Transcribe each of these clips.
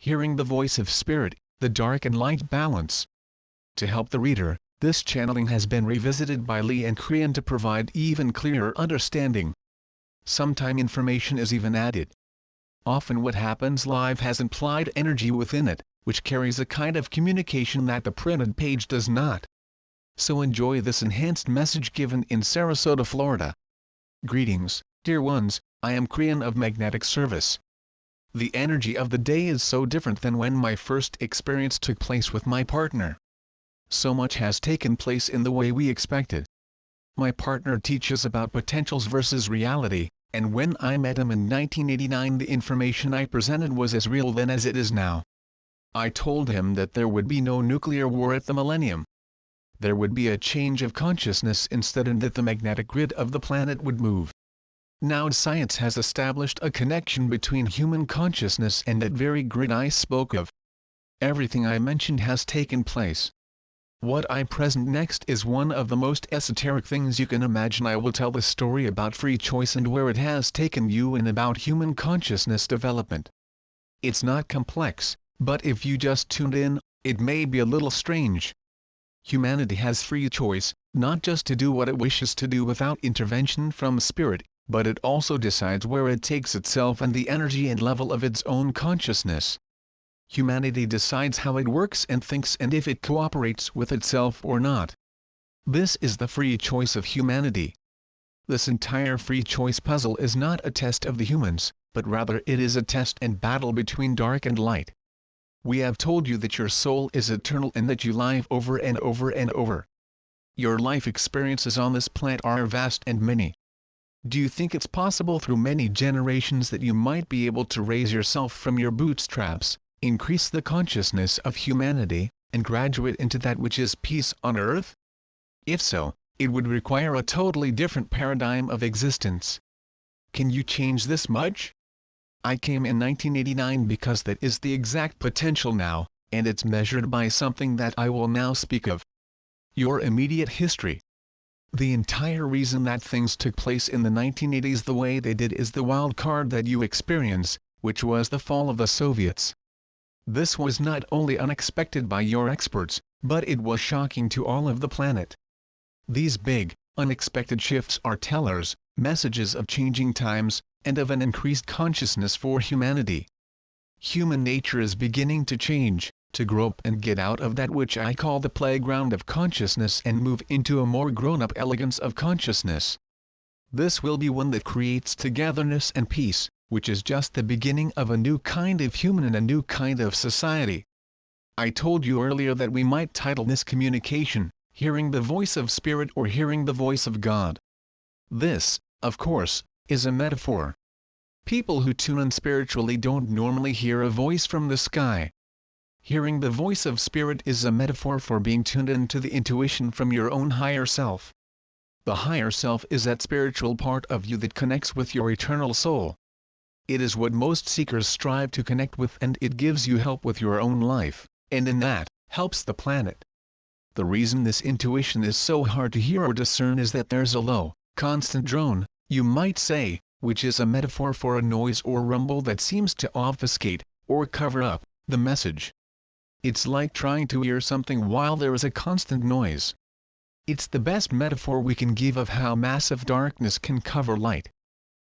Hearing the voice of spirit, the dark and light balance. To help the reader, this channeling has been revisited by Lee and Krian to provide even clearer understanding. Sometime information is even added. Often what happens live has implied energy within it, which carries a kind of communication that the printed page does not. So enjoy this enhanced message given in Sarasota, Florida. Greetings, dear ones, I am Krian of Magnetic Service. The energy of the day is so different than when my first experience took place with my partner. So much has taken place in the way we expected. My partner teaches about potentials versus reality, and when I met him in 1989 the information I presented was as real then as it is now. I told him that there would be no nuclear war at the millennium. There would be a change of consciousness instead, and that the magnetic grid of the planet would move. Now science has established a connection between human consciousness and that very grid I spoke of. Everything I mentioned has taken place. What I present next is one of the most esoteric things you can imagine. I will tell the story about free choice and where it has taken you, and about human consciousness development. It's not complex, but if you just tuned in, it may be a little strange. Humanity has free choice, not just to do what it wishes to do without intervention from spirit, but it also decides where it takes itself and the energy and level of its own consciousness. Humanity decides how it works and thinks, and if it cooperates with itself or not. This is the free choice of humanity. This entire free choice puzzle is not a test of the humans, but rather it is a test and battle between dark and light. We have told you that your soul is eternal and that you live over and over and over. Your life experiences on this planet are vast and many. Do you think it's possible through many generations that you might be able to raise yourself from your bootstraps, increase the consciousness of humanity, and graduate into that which is peace on earth? If so, it would require a totally different paradigm of existence. Can you change this much? I came in 1989 because that is the exact potential now, and it's measured by something that I will now speak of. Your immediate history. The entire reason that things took place in the 1980s the way they did is the wild card that you experience, which was the fall of the Soviets. This was not only unexpected by your experts, but it was shocking to all of the planet. These big, unexpected shifts are tellers, messages of changing times, and of an increased consciousness for humanity. Human nature is beginning to change, to grow up and get out of that which I call the playground of consciousness and move into a more grown-up elegance of consciousness. This will be one that creates togetherness and peace, which is just the beginning of a new kind of human and a new kind of society. I told you earlier that we might title this communication, Hearing the Voice of Spirit or Hearing the Voice of God. This, of course, is a metaphor. People who tune in spiritually don't normally hear a voice from the sky. Hearing the voice of spirit is a metaphor for being tuned into the intuition from your own higher self. The higher self is that spiritual part of you that connects with your eternal soul. It is what most seekers strive to connect with, and it gives you help with your own life, and in that, helps the planet. The reason this intuition is so hard to hear or discern is that there's a low, constant drone, you might say, which is a metaphor for a noise or rumble that seems to obfuscate, or cover up, the message. It's like trying to hear something while there is a constant noise. It's the best metaphor we can give of how massive darkness can cover light.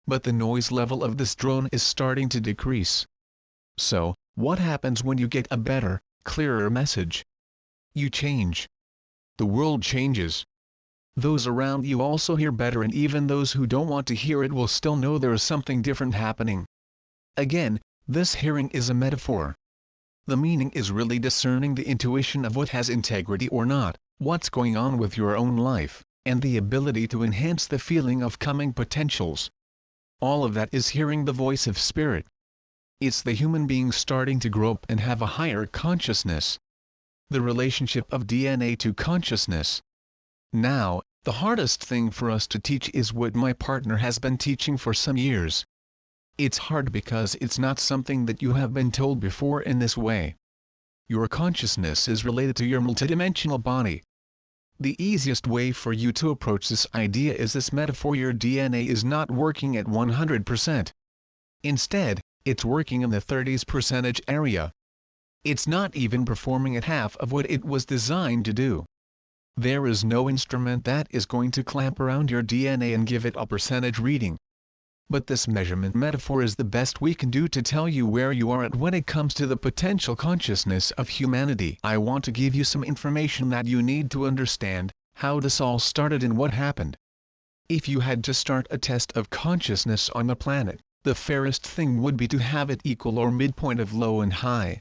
But the noise level of this drone is starting to decrease. So, what happens when you get a better, clearer message? You change. The world changes. Those around you also hear better, and even those who don't want to hear it will still know there is something different happening. Again, this hearing is a metaphor. The meaning is really discerning the intuition of what has integrity or not, what's going on with your own life, and the ability to enhance the feeling of coming potentials. All of that is hearing the voice of spirit. It's the human being starting to grow up and have a higher consciousness. The relationship of DNA to consciousness. Now, the hardest thing for us to teach is what my partner has been teaching for some years. It's hard because it's not something that you have been told before in this way. Your consciousness is related to your multidimensional body. The easiest way for you to approach this idea is this metaphor: your DNA is not working at 100%. Instead, it's working in the 30s% area. It's not even performing at half of what it was designed to do. There is no instrument that is going to clamp around your DNA and give it a percentage reading. But this measurement metaphor is the best we can do to tell you where you are at when it comes to the potential consciousness of humanity. I want to give you some information that you need to understand how this all started and what happened. If you had to start a test of consciousness on the planet, the fairest thing would be to have it equal or midpoint of low and high.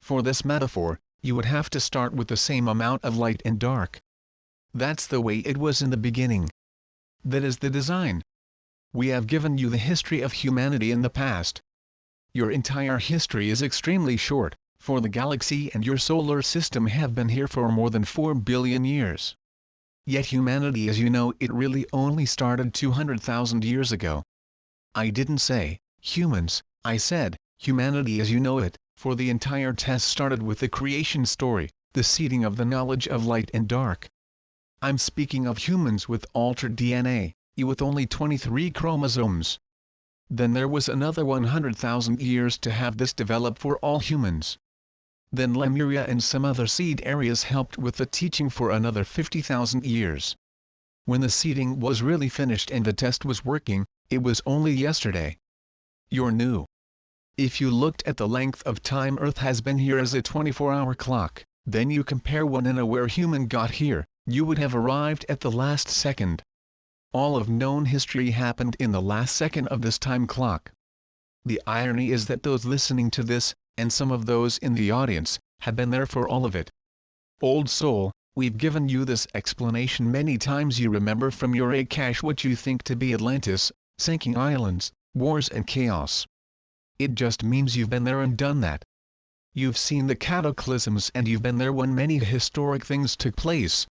For this metaphor, you would have to start with the same amount of light and dark. That's the way it was in the beginning. That is the design. We have given you the history of humanity in the past. Your entire history is extremely short, for the galaxy and your solar system have been here for more than 4 billion years. Yet humanity as you know it really only started 200,000 years ago. I didn't say, humans, I said, humanity as you know it, for the entire test started with the creation story, the seeding of the knowledge of light and dark. I'm speaking of humans with altered DNA, with only 23 chromosomes. Then there was another 100,000 years to have this develop for all humans. Then Lemuria and some other seed areas helped with the teaching for another 50,000 years. When the seeding was really finished and the test was working, it was only yesterday. You're new. If you looked at the length of time Earth has been here as a 24-hour clock, then you compare when and where human got here, you would have arrived at the last second. All of known history happened in the last second of this time clock. The irony is that those listening to this, and some of those in the audience, have been there for all of it. Old soul, we've given you this explanation many times. You remember from your egg cache what you think to be Atlantis, sinking islands, wars and chaos. It just means you've been there and done that. You've seen the cataclysms and you've been there when many historic things took place.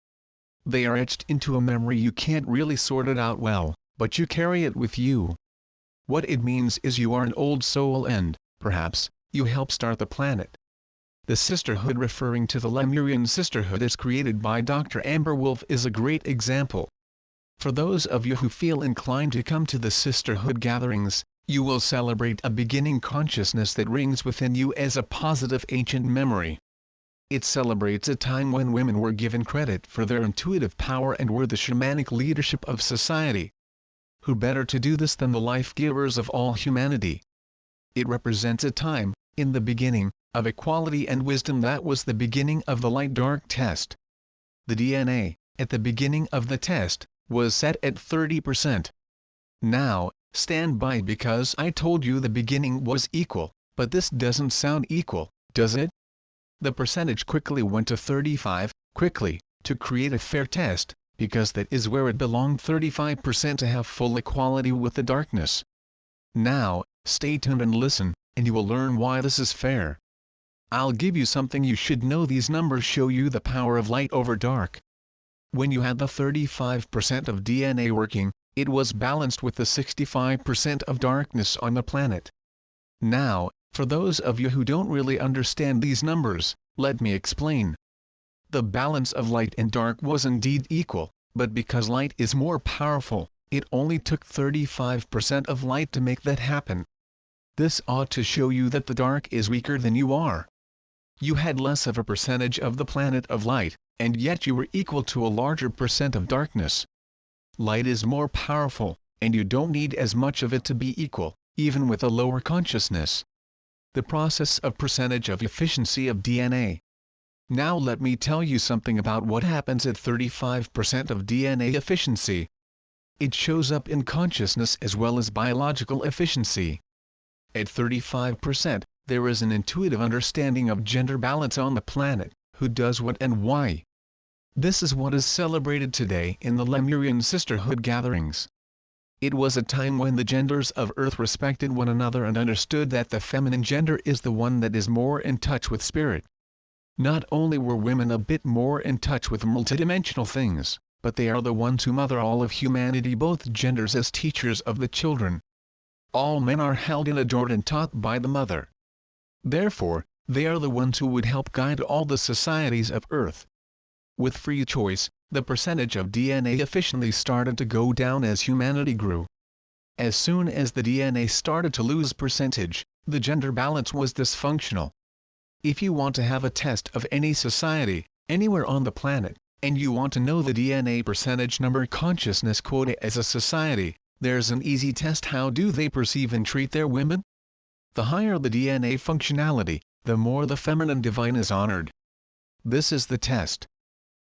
They are etched into a memory you can't really sort it out well, but you carry it with you. What it means is you are an old soul and, perhaps, you help start the planet. The sisterhood referring to the Lemurian sisterhood as created by Dr. Amber Wolf is a great example. For those of you who feel inclined to come to the sisterhood gatherings, you will celebrate a beginning consciousness that rings within you as a positive ancient memory. It celebrates a time when women were given credit for their intuitive power and were the shamanic leadership of society. Who better to do this than the life-givers of all humanity? It represents a time, in the beginning, of equality and wisdom that was the beginning of the light-dark test. The DNA, at the beginning of the test, was set at 30%. Now, stand by because I told you the beginning was equal, but this doesn't sound equal, does it? The percentage quickly went to 35, quickly, to create a fair test, because that is where it belonged, 35% to have full equality with the darkness. Now, stay tuned and listen, and you will learn why this is fair. I'll give you something you should know. These numbers show you the power of light over dark. When you had the 35% of DNA working, it was balanced with the 65% of darkness on the planet. Now, for those of you who don't really understand these numbers, let me explain. The balance of light and dark was indeed equal, but because light is more powerful, it only took 35% of light to make that happen. This ought to show you that the dark is weaker than you are. You had less of a percentage of the planet of light, and yet you were equal to a larger percent of darkness. Light is more powerful, and you don't need as much of it to be equal, even with a lower consciousness. The process of percentage of efficiency of DNA. Now let me tell you something about what happens at 35% of DNA efficiency. It shows up in consciousness as well as biological efficiency. At 35%, there is an intuitive understanding of gender balance on the planet, who does what and why. This is what is celebrated today in the Lemurian sisterhood gatherings. It was a time when the genders of Earth respected one another and understood that the feminine gender is the one that is more in touch with spirit. Not only were women a bit more in touch with multidimensional things, but they are the ones who mother all of humanity, both genders as teachers of the children. All men are held and adored and taught by the mother. Therefore, they are the ones who would help guide all the societies of Earth. With free choice, the percentage of DNA efficiently started to go down as humanity grew. As soon as the DNA started to lose percentage, the gender balance was dysfunctional. If you want to have a test of any society, anywhere on the planet, and you want to know the DNA percentage number consciousness quota as a society, there's an easy test. How do they perceive and treat their women? The higher the DNA functionality, the more the feminine divine is honored. This is the test.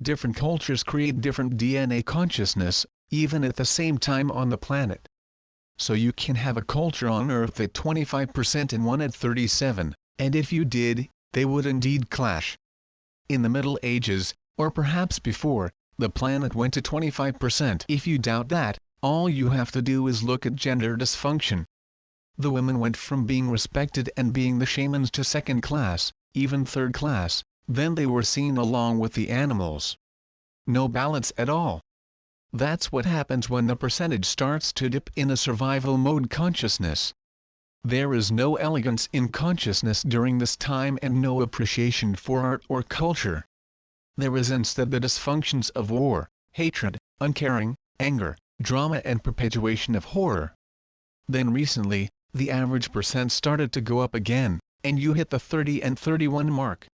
Different cultures create different DNA consciousness, even at the same time on the planet. So you can have a culture on Earth at 25% and one at 37%, and if you did, they would indeed clash. In the Middle Ages, or perhaps before, the planet went to 25%. If you doubt that, all you have to do is look at gender dysfunction. The women went from being respected and being the shamans to second class, even third class, then they were seen along with the animals. No balance at all. That's what happens when the percentage starts to dip in a survival mode consciousness. There is no elegance in consciousness during this time and no appreciation for art or culture. There is instead the dysfunctions of war, hatred, uncaring, anger, drama and perpetuation of horror. Then recently, the average percent started to go up again, and you hit the 30 and 31 mark.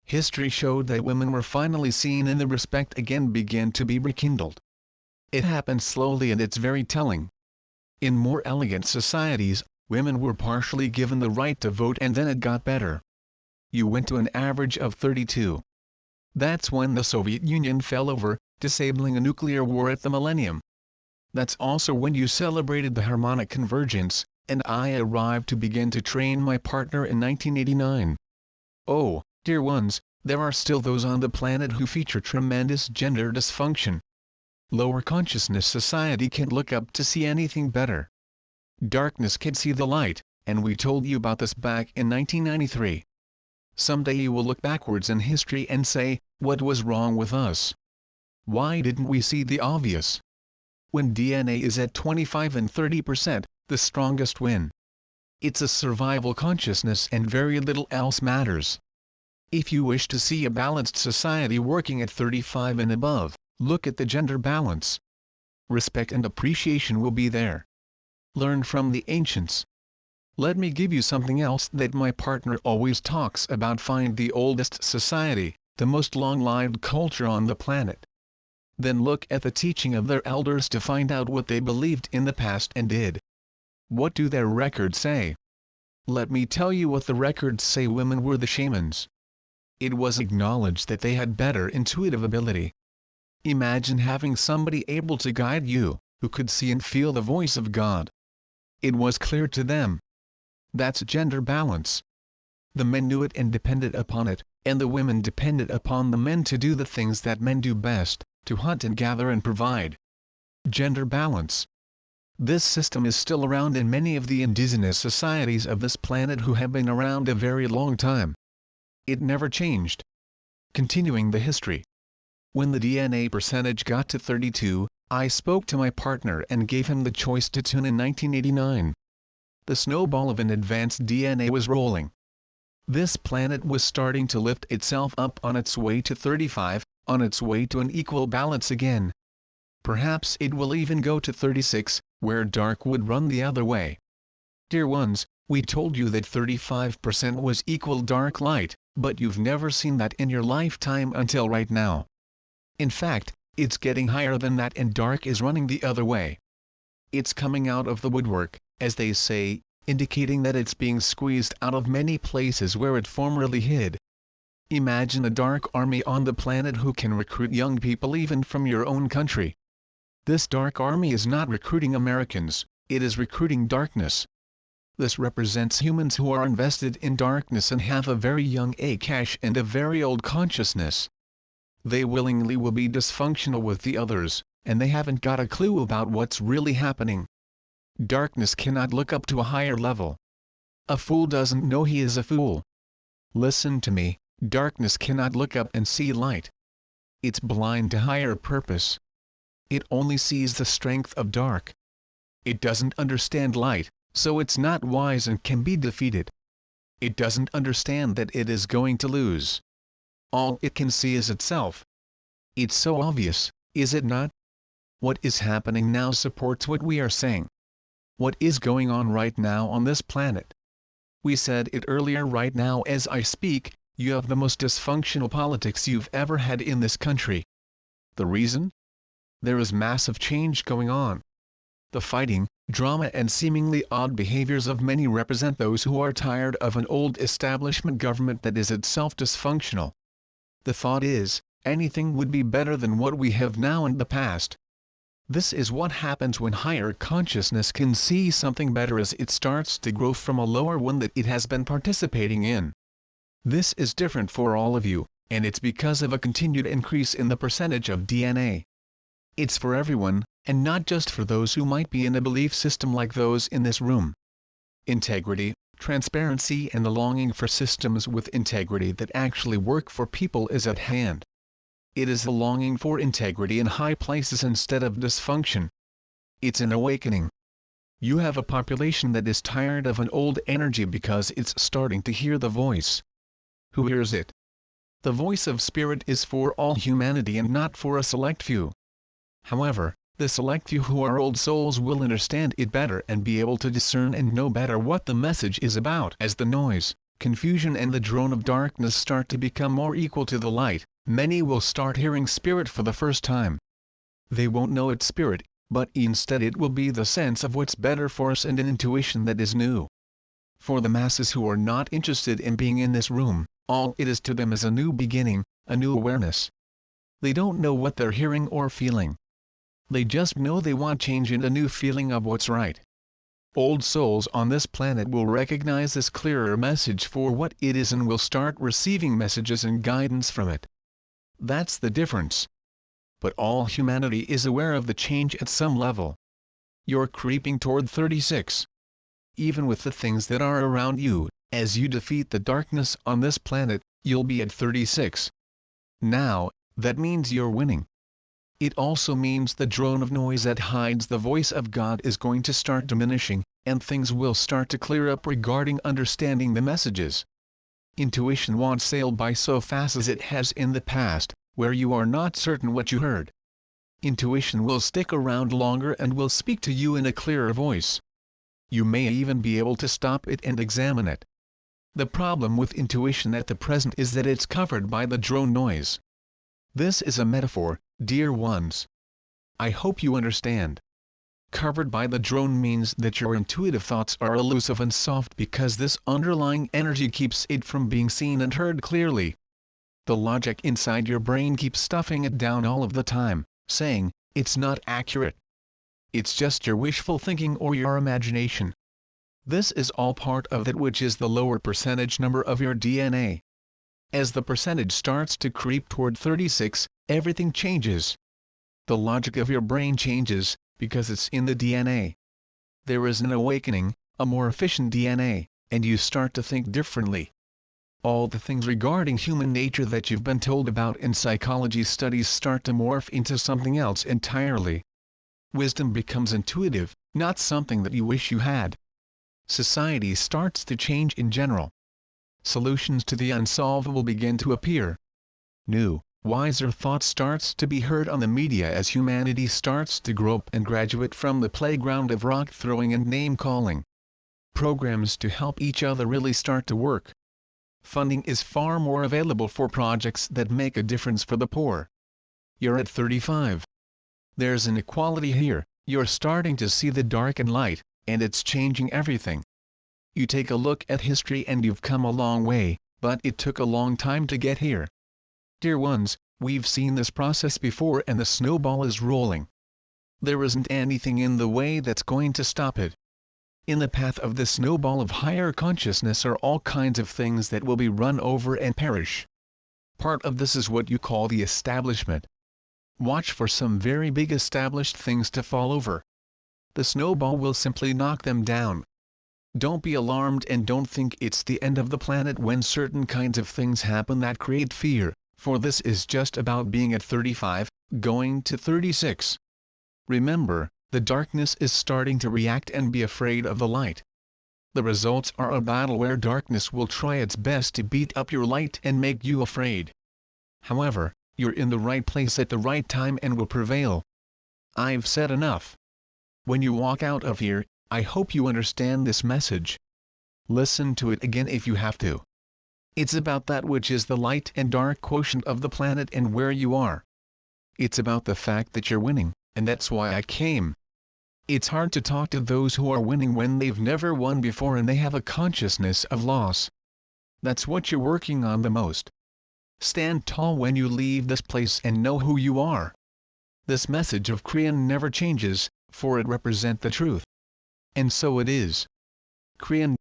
History showed that women were finally seen and the respect again began to be rekindled. It happened slowly and it's very telling. In more elegant societies, women were partially given the right to vote and then it got better. You went to an average of 32. That's when the Soviet Union fell over, disabling a nuclear war at the millennium. That's also when you celebrated the harmonic convergence, and I arrived to begin to train my partner in 1989. Oh, dear ones, there are still those on the planet who feature tremendous gender dysfunction. Lower consciousness society can't look up to see anything better. Darkness can see the light, and we told you about this back in 1993. Someday you will look backwards in history and say, what was wrong with us? Why didn't we see the obvious? When DNA is at 25 and 30%, the strongest win. It's a survival consciousness and very little else matters. If you wish to see a balanced society working at 35 and above, look at the gender balance. Respect and appreciation will be there. Learn from the ancients. Let me give you something else that my partner always talks about. Find the oldest society, the most long-lived culture on the planet. Then look at the teaching of their elders to find out what they believed in the past and did. What do their records say? Let me tell you what the records say. Women were the shamans. It was acknowledged that they had better intuitive ability. Imagine having somebody able to guide you, who could see and feel the voice of God. It was clear to them. That's gender balance. The men knew it and depended upon it, and the women depended upon the men to do the things that men do best, to hunt and gather and provide. Gender balance. This system is still around in many of the indigenous societies of this planet who have been around a very long time. It never changed. Continuing the history. When the DNA percentage got to 32, I spoke to my partner and gave him the choice to tune in 1989. The snowball of an advanced DNA was rolling. This planet was starting to lift itself up on its way to 35, on its way to an equal balance again. Perhaps it will even go to 36, where dark would run the other way. Dear ones, we told you that 35% was equal dark light, but you've never seen that in your lifetime until right now. In fact, it's getting higher than that and dark is running the other way. It's coming out of the woodwork, as they say, indicating that it's being squeezed out of many places where it formerly hid. Imagine a dark army on the planet who can recruit young people even from your own country. This dark army is not recruiting Americans, it is recruiting darkness. This represents humans who are invested in darkness and have a very young Akash and a very old consciousness. They willingly will be dysfunctional with the others, and they haven't got a clue about what's really happening. Darkness cannot look up to a higher level. A fool doesn't know he is a fool. Listen to me, darkness cannot look up and see light. It's blind to higher purpose. It only sees the strength of dark. It doesn't understand light, so it's not wise and can be defeated. It doesn't understand that it is going to lose. All it can see is itself. It's so obvious, is it not? What is happening now supports what we are saying. what is going on right now on this planet. We said it earlier. Right now as I speak, you have the most dysfunctional politics you've ever had in this country. The reason? There is massive change going on. The fighting, drama and seemingly odd behaviors of many represent those who are tired of an old establishment government that is itself dysfunctional. The thought is, anything would be better than what we have now in the past. This is what happens when higher consciousness can see something better as it starts to grow from a lower one that it has been participating in. This is different for all of you, and it's because of a continued increase in the percentage of DNA. It's for everyone, and not just for those who might be in a belief system like those in this room. Integrity, transparency and the longing for systems with integrity that actually work for people is at hand. It is the longing for integrity in high places instead of dysfunction. It's an awakening. You have a population that is tired of an old energy because it's starting to hear the voice. Who hears it? The voice of spirit is for all humanity and not for a select few. However, the select few who are old souls will understand it better and be able to discern and know better what the message is about. As the noise, confusion and the drone of darkness start to become more equal to the light, many will start hearing spirit for the first time. They won't know it's spirit, but instead it will be the sense of what's better for us and an intuition that is new. For the masses who are not interested in being in this room, all it is to them is a new beginning, a new awareness. They don't know what they're hearing or feeling. They just know they want change and a new feeling of what's right. Old souls on this planet will recognize this clearer message for what it is and will start receiving messages and guidance from it. That's the difference. But all humanity is aware of the change at some level. You're creeping toward 36. Even with the things that are around you, as you defeat the darkness on this planet, you'll be at 36. Now, that means you're winning. It also means the drone of noise that hides the voice of God is going to start diminishing, and things will start to clear up regarding understanding the messages. Intuition won't sail by so fast as it has in the past, where you are not certain what you heard. Intuition will stick around longer and will speak to you in a clearer voice. You may even be able to stop it and examine it. The problem with intuition at the present is that it's covered by the drone noise. This is a metaphor, dear ones. I hope you understand. Covered by the drone means that your intuitive thoughts are elusive and soft because this underlying energy keeps it from being seen and heard clearly. The logic inside your brain keeps stuffing it down all of the time, saying, it's not accurate. It's just your wishful thinking or your imagination. This is all part of that which is the lower percentage number of your DNA. As the percentage starts to creep toward 36, everything changes. The logic of your brain changes, because it's in the DNA. There is an awakening, a more efficient DNA, and you start to think differently. All the things regarding human nature that you've been told about in psychology studies start to morph into something else entirely. Wisdom becomes intuitive, not something that you wish you had. Society starts to change in general. Solutions to the unsolvable begin to appear. New, wiser thought starts to be heard on the media as humanity starts to grow up and graduate from the playground of rock throwing and name calling. Programs to help each other really start to work. Funding is far more available for projects that make a difference for the poor. You're at 35. There's an equality here. You're starting to see the dark and light, and it's changing everything. You take a look at history and you've come a long way, but it took a long time to get here. Dear ones, we've seen this process before and the snowball is rolling. There isn't anything in the way that's going to stop it. In the path of the snowball of higher consciousness are all kinds of things that will be run over and perish. Part of this is what you call the establishment. Watch for some very big established things to fall over. The snowball will simply knock them down. Don't be alarmed and don't think it's the end of the planet when certain kinds of things happen that create fear, for this is just about being at 35, going to 36. Remember, the darkness is starting to react and be afraid of the light. The results are a battle where darkness will try its best to beat up your light and make you afraid. However, you're in the right place at the right time and will prevail. I've said enough. When you walk out of here, I hope you understand this message. Listen to it again if you have to. It's about that which is the light and dark quotient of the planet and where you are. It's about the fact that you're winning, and that's why I came. It's hard to talk to those who are winning when they've never won before and they have a consciousness of loss. That's what you're working on the most. Stand tall when you leave this place and know who you are. This message of Kriyan never changes, for it represents the truth. And so it is. Kriyan